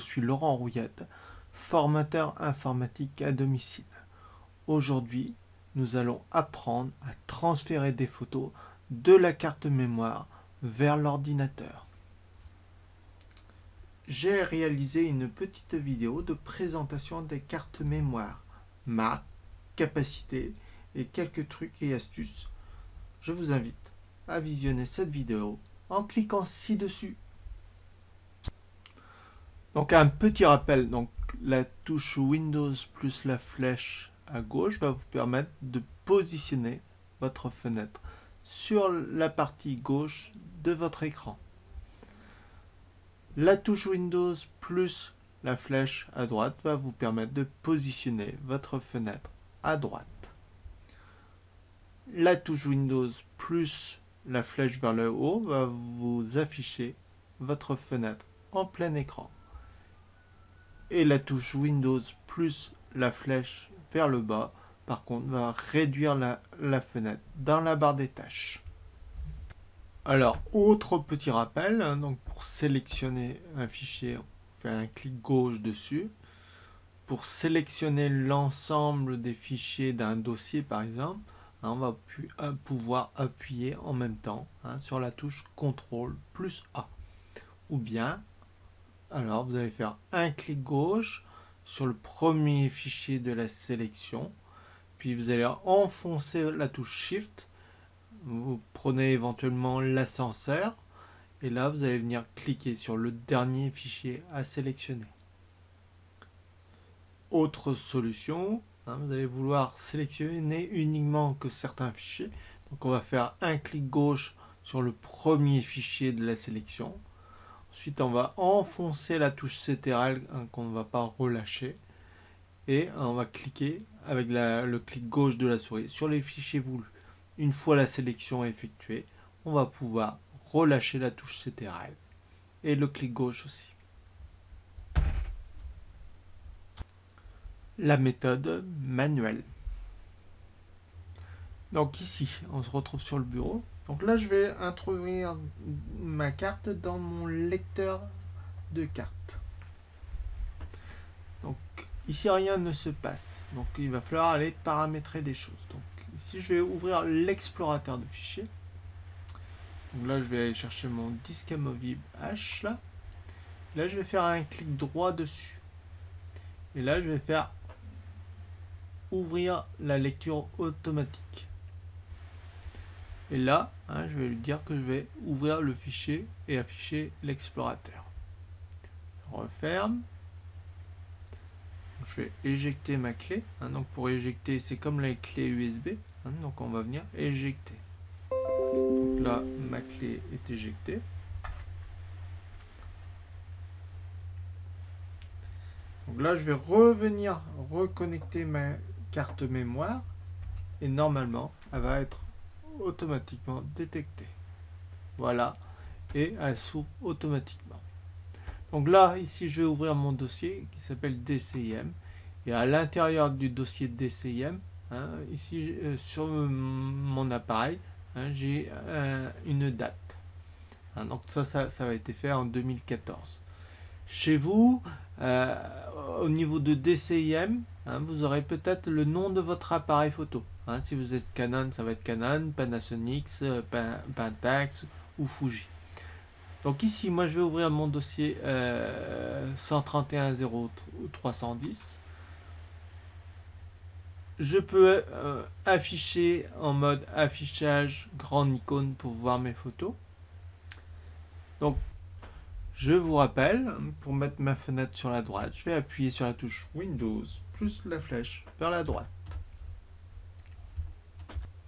suis Laurent Rouillette, formateur informatique à domicile. Aujourd'hui, nous allons apprendre à transférer des photos de la carte mémoire vers l'ordinateur. J'ai réalisé une petite vidéo de présentation des cartes mémoire, marque, capacité et quelques trucs et astuces. Je vous invite à visionner cette vidéo en cliquant ci-dessus. Donc un petit rappel, donc la touche Windows plus la flèche à gauche va vous permettre de positionner votre fenêtre sur la partie gauche de votre écran. La touche Windows plus la flèche à droite va vous permettre de positionner votre fenêtre à droite. La touche Windows plus la flèche vers le haut va vous afficher votre fenêtre en plein écran. Et la touche Windows plus la flèche vers le bas, par contre, va réduire la fenêtre dans la barre des tâches. Alors, autre petit rappel, donc pour sélectionner un fichier, on fait un clic gauche dessus. Pour sélectionner l'ensemble des fichiers d'un dossier, par exemple, on va pouvoir appuyer en même temps sur la touche CTRL plus A. Ou bien, alors vous allez faire un clic gauche sur le premier fichier de la sélection, puis vous allez enfoncer la touche Shift, vous prenez éventuellement l'ascenseur, et là vous allez venir cliquer sur le dernier fichier à sélectionner. Autre solution, vous allez vouloir sélectionner uniquement que certains fichiers, donc on va faire un clic gauche sur le premier fichier de la sélection. Ensuite, on va enfoncer la touche CTRL qu'on ne va pas relâcher. Et on va cliquer avec le clic gauche de la souris sur les fichiers voulus. Une fois la sélection effectuée, on va pouvoir relâcher la touche CTRL. Et le clic gauche aussi. La méthode manuelle. Donc ici, on se retrouve sur le bureau. Donc là, je vais introduire ma carte dans mon lecteur de cartes. Donc ici, rien ne se passe. Donc il va falloir aller paramétrer des choses. Donc ici, je vais ouvrir l'explorateur de fichiers. Donc là, je vais aller chercher mon disque amovible H. Là, je vais faire un clic droit dessus. Et là, je vais faire ouvrir la lecture automatique. Et là, je vais lui dire que je vais ouvrir le fichier et afficher l'explorateur. Je referme. Je vais éjecter ma clé. Donc pour éjecter, c'est comme la clé USB. Donc on va venir éjecter. Donc là, ma clé est éjectée. Donc là, je vais revenir reconnecter ma carte mémoire. Et normalement, elle va être automatiquement détectée. Voilà. Et elle s'ouvre automatiquement. Donc là, ici, je vais ouvrir mon dossier qui s'appelle DCIM. Et à l'intérieur du dossier DCIM, ici, sur mon appareil, j'ai une date. Donc ça va être fait en 2014. Chez vous, au niveau de DCIM, vous aurez peut-être le nom de votre appareil photo. Si vous êtes Canon, ça va être Canon, Panasonic, Pentax ou Fuji. Donc ici, moi je vais ouvrir mon dossier 131.0.310. Je peux afficher en mode affichage grande icône pour voir mes photos. Donc je vous rappelle, pour mettre ma fenêtre sur la droite, je vais appuyer sur la touche Windows plus la flèche vers la droite.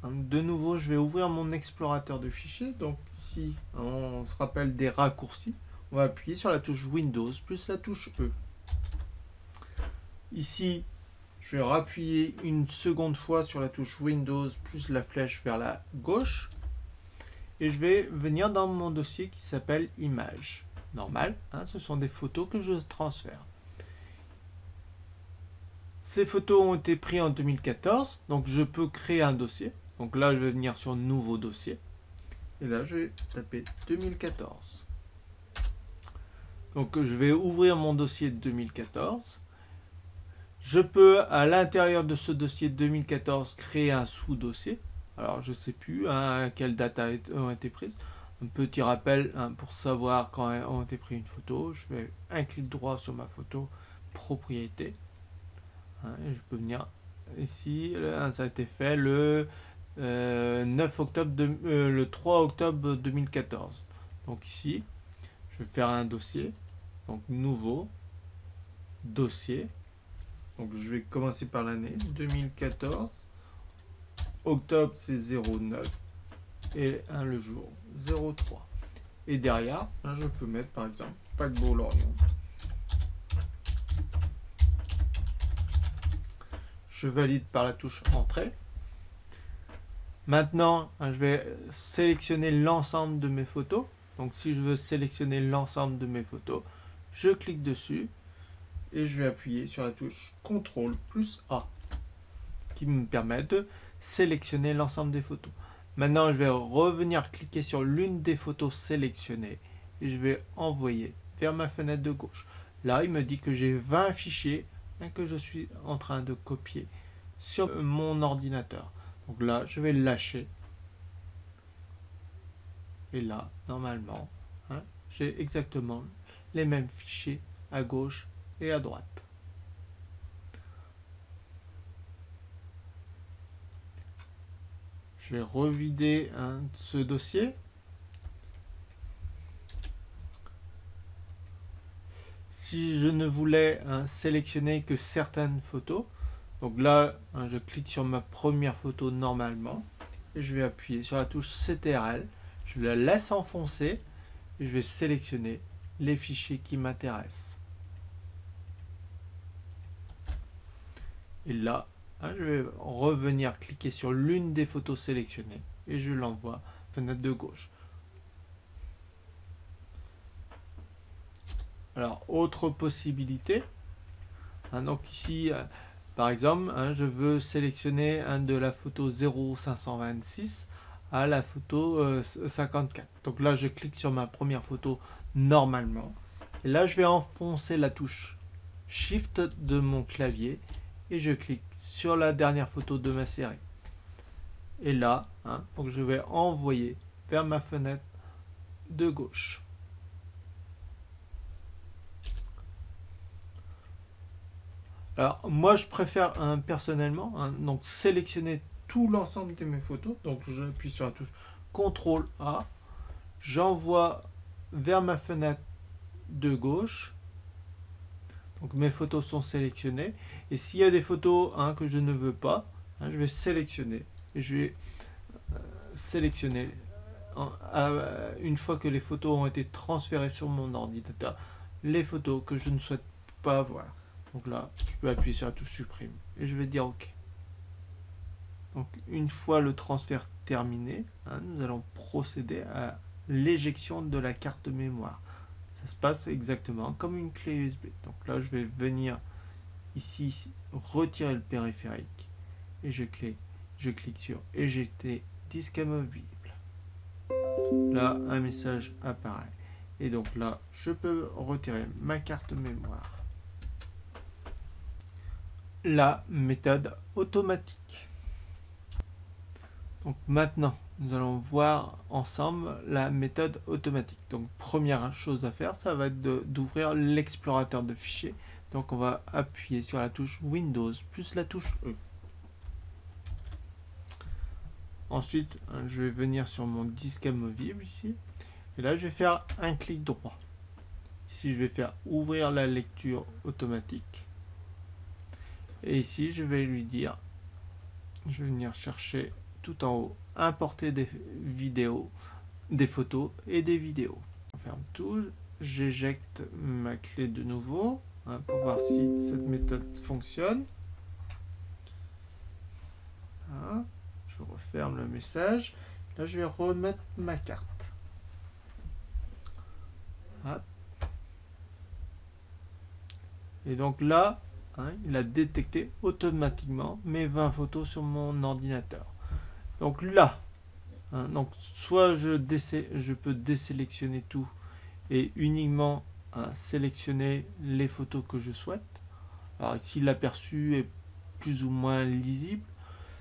De nouveau, je vais ouvrir mon explorateur de fichiers. Donc ici, on se rappelle des raccourcis. On va appuyer sur la touche Windows plus la touche E. Ici, je vais appuyer une seconde fois sur la touche Windows plus la flèche vers la gauche. Et je vais venir dans mon dossier qui s'appelle Images. Normal, ce sont des photos que je transfère. Ces photos ont été prises en 2014, donc je peux créer un dossier. Donc là, je vais venir sur Nouveau dossier. Et là, je vais taper 2014. Donc je vais ouvrir mon dossier 2014. Je peux à l'intérieur de ce dossier 2014 créer un sous-dossier. Alors je ne sais plus à quelle date ont été prises. Un petit rappel pour savoir quand ont été prises une photo. Je fais un clic droit sur ma photo propriété. Et je peux venir ici. Ça a été fait le 9 octobre le 3 octobre 2014. Donc ici, je vais faire un dossier. Donc nouveau dossier. Donc je vais commencer par l'année 2014. Octobre c'est 09 et le jour 03. Et derrière, je peux mettre par exemple paquebot Lorient. Je valide par la touche entrée. Maintenant, je vais sélectionner l'ensemble de mes photos. Donc si je veux sélectionner l'ensemble de mes photos, je clique dessus et je vais appuyer sur la touche CTRL plus A qui me permet de sélectionner l'ensemble des photos. Maintenant, je vais revenir cliquer sur l'une des photos sélectionnées et je vais envoyer vers ma fenêtre de gauche. Là, il me dit que j'ai 20 fichiers que je suis en train de copier sur mon ordinateur. Donc là, je vais lâcher. Et là, normalement, j'ai exactement les mêmes fichiers à gauche et à droite. Je vais revider ce dossier. Si je ne voulais sélectionner que certaines photos, donc là, je clique sur ma première photo normalement et je vais appuyer sur la touche CTRL. Je la laisse enfoncer et je vais sélectionner les fichiers qui m'intéressent. Et là, je vais revenir cliquer sur l'une des photos sélectionnées et je l'envoie fenêtre de gauche. Alors, autre possibilité. Donc ici, par exemple, je veux sélectionner de la photo 0526 à la photo 54. Donc là, je clique sur ma première photo normalement. Et là, je vais enfoncer la touche Shift de mon clavier et je clique sur la dernière photo de ma série. Et là, donc je vais envoyer vers ma fenêtre de gauche. Alors moi je préfère personnellement donc sélectionner tout l'ensemble de mes photos. Donc j'appuie sur la touche CTRL A, j'envoie vers ma fenêtre de gauche. Donc mes photos sont sélectionnées et s'il y a des photos que je ne veux pas, je vais sélectionner et je vais sélectionner une fois que les photos ont été transférées sur mon ordinateur, les photos que je ne souhaite pas avoir. Donc là, je peux appuyer sur la touche supprime et je vais dire OK. Donc une fois le transfert terminé, nous allons procéder à l'éjection de la carte mémoire. Ça se passe exactement comme une clé USB. Donc là, je vais venir ici retirer le périphérique et je clique sur éjecter disque amovible. Là, un message apparaît. Et donc là, je peux retirer ma carte mémoire. La méthode automatique. Donc maintenant, nous allons voir ensemble la méthode automatique. Donc première chose à faire, ça va être d'ouvrir l'explorateur de fichiers. Donc on va appuyer sur la touche Windows plus la touche E. Ensuite, je vais venir sur mon disque amovible ici. Et là, je vais faire un clic droit. Ici, je vais faire ouvrir la lecture automatique. Et ici, je vais lui dire, je vais venir chercher tout en haut, importer des vidéos, des photos et des vidéos. On ferme tout, j'éjecte ma clé de nouveau pour voir si cette méthode fonctionne. Je referme le message. Là, je vais remettre ma carte. Et donc là, il a détecté automatiquement mes 20 photos sur mon ordinateur. Donc là, donc soit je peux désélectionner tout et uniquement sélectionner les photos que je souhaite. Alors ici, l'aperçu est plus ou moins lisible.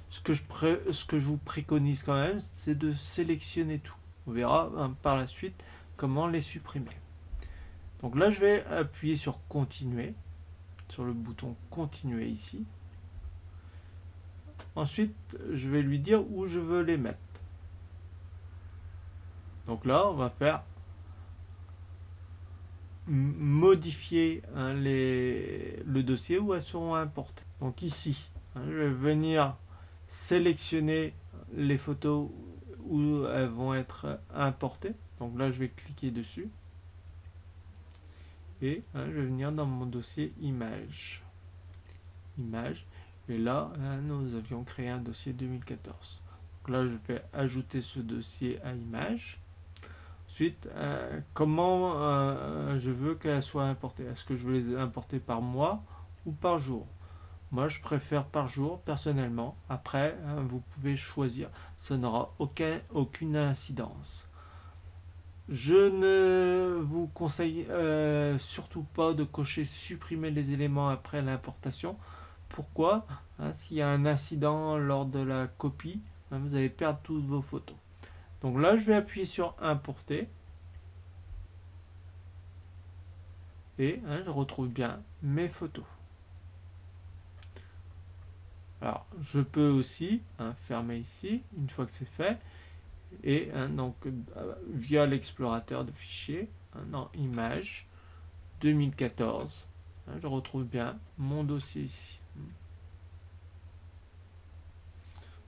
Ce que je vous préconise quand même, c'est de sélectionner tout. On verra par la suite comment les supprimer. Donc là, je vais appuyer sur continuer, sur le bouton continuer ici. Ensuite, je vais lui dire où je veux les mettre. Donc là, on va faire modifier le dossier où elles seront importées. Donc ici, je vais venir sélectionner les photos où elles vont être importées. Donc là, je vais cliquer dessus. Et je vais venir dans mon dossier images. Images. Et là, nous avions créé un dossier 2014. Donc là, je vais ajouter ce dossier à images. Ensuite, comment je veux qu'elles soient importées? Est-ce que je veux les importer par mois ou par jour? Moi, je préfère par jour, personnellement. Après, vous pouvez choisir. Ça n'aura aucune incidence. Je ne vous conseille surtout pas de cocher supprimer les éléments après l'importation. Pourquoi? S'il y a un incident lors de la copie, vous allez perdre toutes vos photos. Donc là, je vais appuyer sur importer. Et je retrouve bien mes photos. Alors, je peux aussi fermer ici, une fois que c'est fait. Et donc, via l'explorateur de fichiers, dans Images 2014, je retrouve bien mon dossier ici.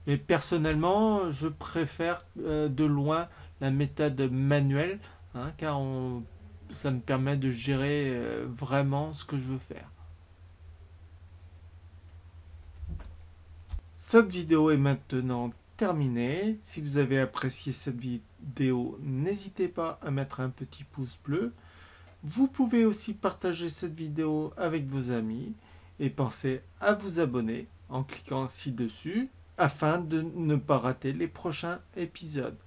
Mais personnellement, je préfère de loin la méthode manuelle, car ça me permet de gérer vraiment ce que je veux faire. Cette vidéo est maintenant terminée. Si vous avez apprécié cette vidéo, n'hésitez pas à mettre un petit pouce bleu. Vous pouvez aussi partager cette vidéo avec vos amis et pensez à vous abonner en cliquant ci-dessus afin de ne pas rater les prochains épisodes.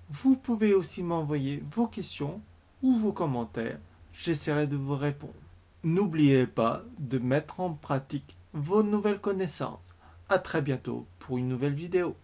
Vous pouvez aussi m'envoyer vos questions ou vos commentaires. J'essaierai de vous répondre. N'oubliez pas de mettre en pratique vos nouvelles connaissances. À très bientôt pour une nouvelle vidéo.